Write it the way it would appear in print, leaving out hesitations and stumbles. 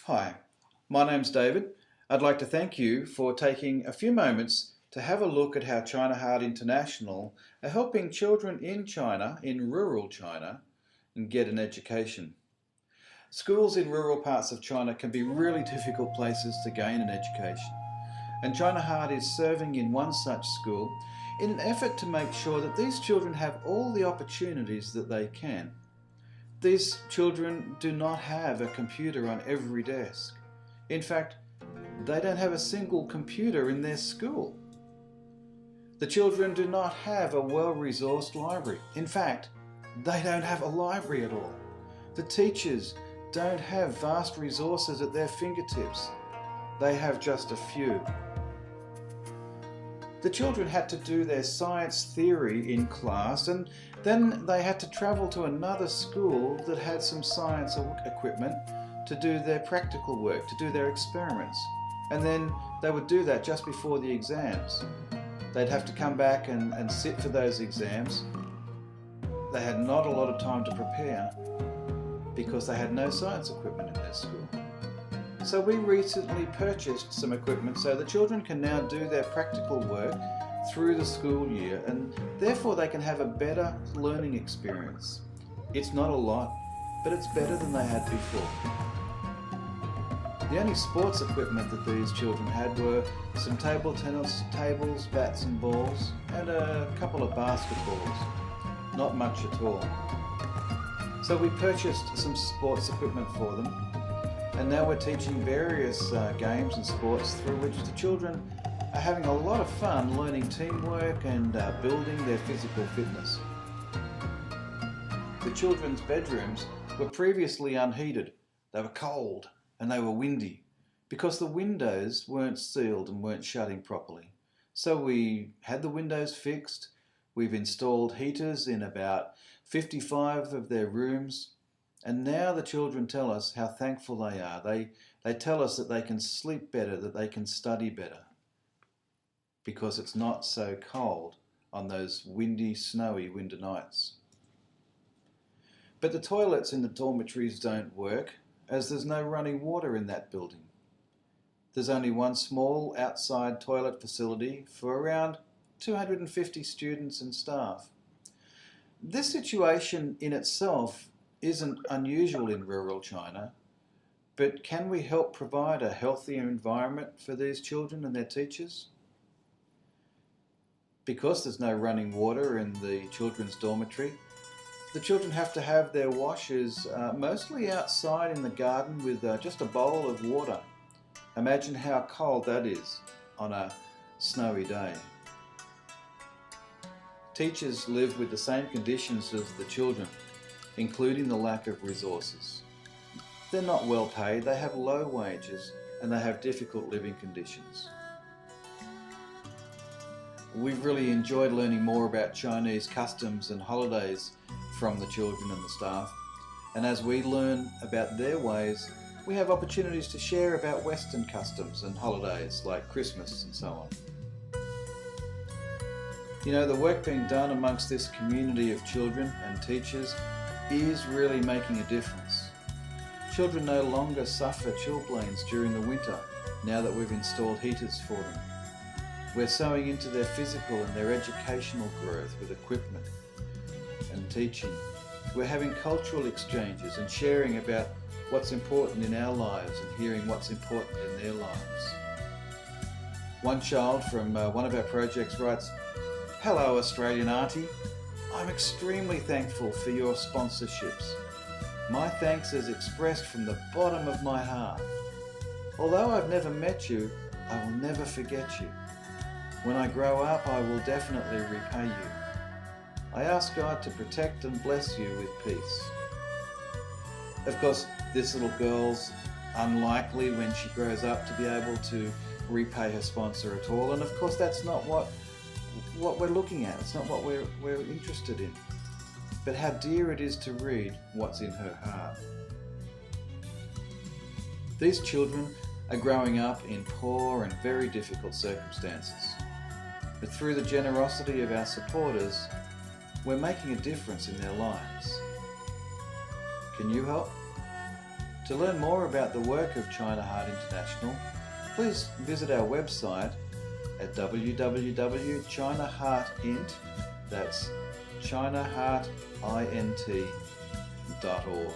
Hi, my name's David. I'd like to thank you for taking a few moments to have a look at how ChinaHeart International are helping children in China, in rural China, get an education. Schools in rural parts of China can be really difficult places to gain an education, and ChinaHeart is serving in one such school in an effort to make sure that these children have all the opportunities that they can. These children do not have a computer on every desk. In fact, they don't have a single computer in their school. The children do not have a well-resourced library. In fact, they don't have a library at all. The teachers don't have vast resources at their fingertips. They have just a few. The children had to do their science theory in class, and then they had to travel to another school that had some science equipment to do their practical work, to do their experiments. And then they would do that just before the exams. They'd have to come back and sit for those exams. They had not a lot of time to prepare because they had no science equipment in their school. So we recently purchased some equipment so the children can now do their practical work through the school year, and therefore they can have a better learning experience. It's not a lot, but it's better than they had before. The only sports equipment that these children had were some table tennis tables, bats and balls, and a couple of basketballs. Not much at all. So we purchased some sports equipment for them, and now we're teaching various games and sports through which the children are having a lot of fun learning teamwork and building their physical fitness. The children's bedrooms were previously unheated. They were cold and they were windy because the windows weren't sealed and weren't shutting properly. So we had the windows fixed. We've installed heaters in about 55 of their rooms. And now the children tell us how thankful they are. They tell us that they can sleep better, that they can study better, because it's not so cold on those windy, snowy winter nights. But the toilets in the dormitories don't work, as there's no running water in that building. There's only one small outside toilet facility for around 250 students and staff. This situation in itself isn't unusual in rural China, but can we help provide a healthier environment for these children and their teachers? Because there's no running water in the children's dormitory, the children have to have their washers mostly outside in the garden with just a bowl of water. Imagine how cold that is on a snowy day. Teachers live with the same conditions as the children, including the lack of resources. They're not well paid, they have low wages, and they have difficult living conditions. We've really enjoyed learning more about Chinese customs and holidays from the children and the staff, and as we learn about their ways, we have opportunities to share about Western customs and holidays like Christmas and so on. You know, the work being done amongst this community of children and teachers is really making a difference. Children no longer suffer chilblains during the winter now that we've installed heaters for them. We're sowing into their physical and their educational growth with equipment and teaching. We're having cultural exchanges and sharing about what's important in our lives and hearing what's important in their lives. One child from one of our projects writes, "Hello Australian Auntie. I'm extremely thankful for your sponsorships. My thanks is expressed from the bottom of my heart. Although I've never met you, I will never forget you. When I grow up, I will definitely repay you. I ask God to protect and bless you with peace." Of course, this little girl's unlikely when she grows up to be able to repay her sponsor at all, and of course that's not what we're looking at. It's not what we're interested in. But how dear it is to read what's in her heart. These children are growing up in poor and very difficult circumstances. But through the generosity of our supporters, we're making a difference in their lives. Can you help? To learn more about the work of ChinaHeart International, please visit our website at www.chinaheartint, that's ChinaHeartInt.org.